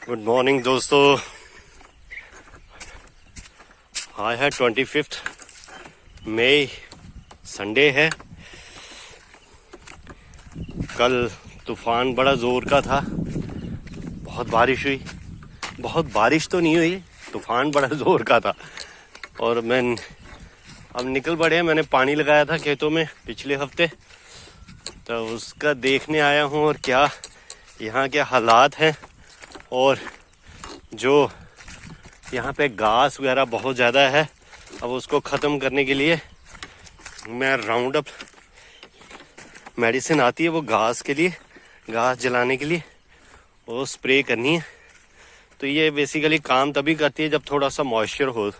Good morning दोस्तों। आज है 25 मई, संडे है। कल तूफान बड़ा ज़ोर का था, बहुत बारिश हुई। बहुत बारिश तो नहीं हुई, तूफान बड़ा ज़ोर का था। और मैं अब निकल पड़े, मैंने पानी लगाया था खेतों में पिछले हफ्ते, तो उसका देखने आया हूँ और क्या यहाँ के हालात हैं। और जो यहाँ पे घास वगैरह बहुत ज़्यादा है, अब उसको ख़त्म करने के लिए मैं राउंड अप मेडिसिन आती है वो घास के लिए, घास जलाने के लिए, वो स्प्रे करनी है। तो ये बेसिकली काम तभी करती है जब थोड़ा सा मॉइस्चर हो,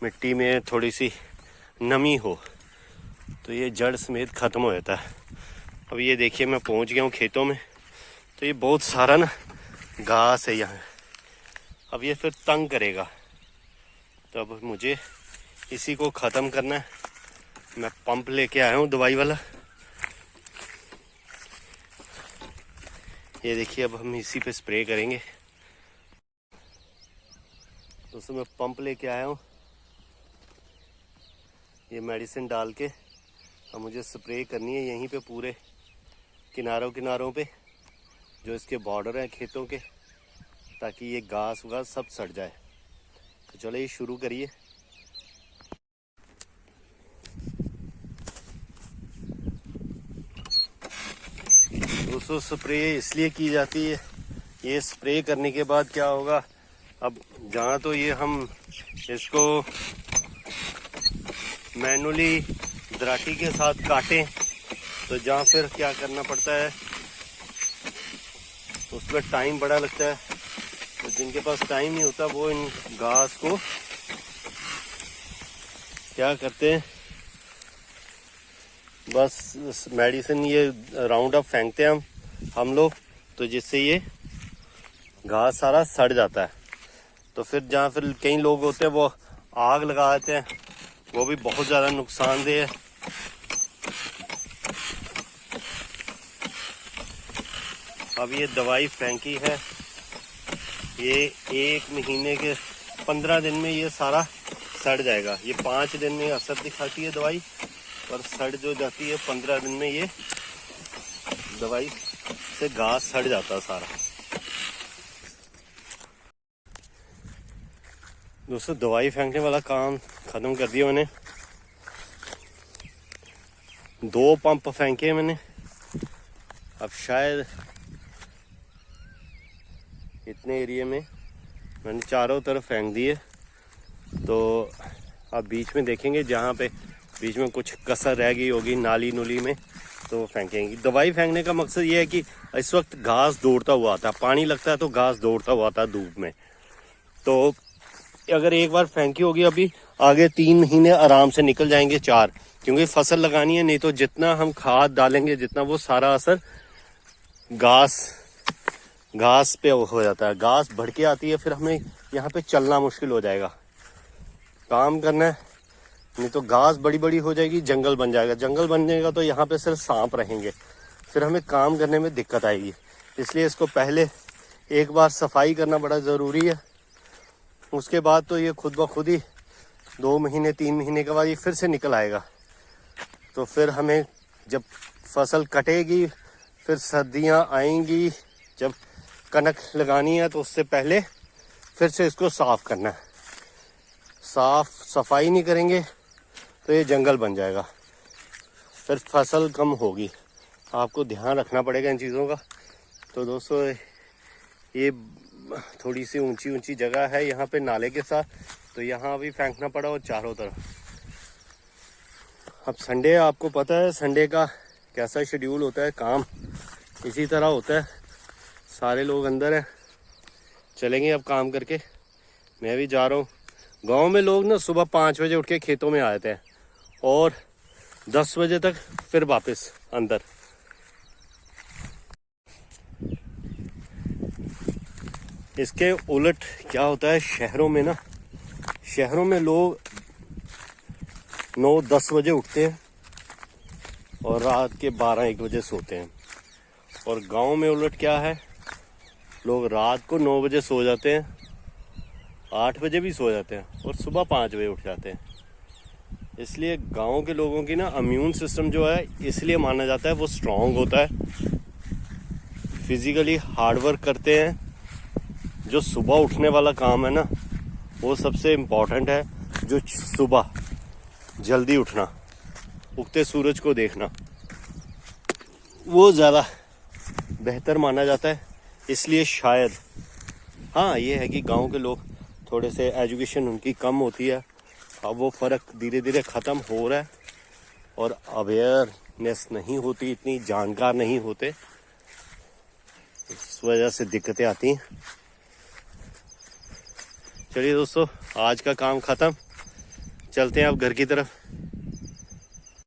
मिट्टी में थोड़ी सी नमी हो, तो ये जड़ समेत ख़त्म हो जाता है। अब ये देखिए मैं पहुँच गया हूँ खेतों में, तो ये बहुत सारा ना घास है यहाँ। अब ये फिर तंग करेगा, तो अब मुझे इसी को ख़त्म करना है। मैं पंप लेके आया हूँ दवाई वाला। ये देखिए अब हम इसी पे स्प्रे करेंगे। दोस्तों मैं पंप लेके आया हूँ, ये मेडिसिन डाल के अब मुझे स्प्रे करनी है यहीं पे पूरे किनारों पे जो इसके बॉर्डर हैं खेतों के, ताकि ये घास वगैरह सब सड़ जाए। तो चलो ये शुरू करिए। दोस्तों स्प्रे इसलिए की जाती है, ये स्प्रे करने के बाद क्या होगा, अब जहाँ तो ये हम इसको मैनुअली दराटी के साथ काटें, तो जहाँ फिर क्या करना पड़ता है, उसमें टाइम बड़ा लगता है। तो जिनके पास टाइम नहीं होता वो इन घास को क्या करते हैं, बस मेडिसिन ये राउंड अप फेंकते हैं हम लोग, तो जिससे ये घास सारा सड़ जाता है। तो फिर जहाँ फिर कई लोग होते हैं वो आग लगा देते हैं, वो भी बहुत ज़्यादा नुकसानदेह है। अब ये दवाई फेंकी है, ये 1 महीने के 15 दिन में ये सारा सड़ जाएगा। ये 5 दिन में असर दिखाती है दवाई, पर सड़ जो जाती है 15 दिन में ये दवाई से घास सड़ जाता है सारा। दोस्तों दवाई फेंकने वाला काम ख़त्म कर दिया मैंने। 2 पंप फेंके मैंने, अब शायद इतने एरिया में मैंने चारों तरफ फेंक दिए। तो अब बीच में देखेंगे, जहाँ पे बीच में कुछ कसर रह गई होगी नाली नुली में, तो फेंकेंगे। दवाई फेंकने का मकसद ये है कि इस वक्त घास दौड़ता हुआ आता है, पानी लगता है तो घास दौड़ता हुआ आता है धूप में। तो अगर एक बार फेंकी होगी, अभी आगे 3 महीने आराम से निकल जाएंगे, 4, क्योंकि फसल लगानी है। नहीं तो जितना हम खाद डालेंगे, जितना वो सारा असर घास पे हो जाता है, घास बढ़ के आती है, फिर हमें यहाँ पे चलना मुश्किल हो जाएगा, काम करना है। नहीं तो घास बड़ी बड़ी हो जाएगी, जंगल बन जाएगा। जंगल बन जाएगा तो यहाँ पे सिर्फ सांप रहेंगे, फिर हमें काम करने में दिक्कत आएगी। इसलिए इसको पहले एक बार सफाई करना बड़ा ज़रूरी है। उसके बाद तो ये खुद ब खुद ही 2 महीने 3 महीने के बाद ये फिर से निकल आएगा। तो फिर हमें जब फसल कटेगी, फिर सर्दियाँ आएंगी, जब कनक लगानी है, तो उससे पहले फिर से इसको साफ़ करना है। सफाई नहीं करेंगे तो ये जंगल बन जाएगा, फिर फसल कम होगी। आपको ध्यान रखना पड़ेगा इन चीज़ों का। तो दोस्तों ये थोड़ी सी ऊंची जगह है यहाँ पे नाले के साथ, तो यहाँ भी फेंकना पड़ा और चारों तरफ। अब संडे, आपको पता है संडे का कैसा शेड्यूल होता है, काम इसी तरह होता है। सारे लोग अंदर हैं, चलेंगे अब काम करके। मैं भी जा रहा हूँ। गांव में लोग ना सुबह 5 बजे उठ के खेतों में आते हैं और 10 बजे तक फिर वापस अंदर। इसके उलट क्या होता है शहरों में ना, शहरों में लोग 9-10 बजे उठते हैं और रात के 12-1 बजे सोते हैं। और गांव में उलट क्या है, लोग रात को 9 बजे सो जाते हैं, 8 बजे भी सो जाते हैं और सुबह 5 बजे उठ जाते हैं। इसलिए गांव के लोगों की ना इम्यून सिस्टम जो है, इसलिए माना जाता है वो स्ट्रांग होता है, फिजिकली हार्ड वर्क करते हैं। जो सुबह उठने वाला काम है ना, वो सबसे इम्पोर्टेंट है। जो सुबह जल्दी उठना, उगते सूरज को देखना, वो ज़्यादा बेहतर माना जाता है। इसलिए शायद हाँ, ये है कि गांव के लोग थोड़े से एजुकेशन उनकी कम होती है। अब वो फ़र्क धीरे धीरे ख़त्म हो रहा है और अवेयरनेस नहीं होती, इतनी जानकार नहीं होते, इस वजह से दिक्कतें आती हैं। चलिए दोस्तों, आज का काम ख़त्म, चलते हैं अब घर की तरफ।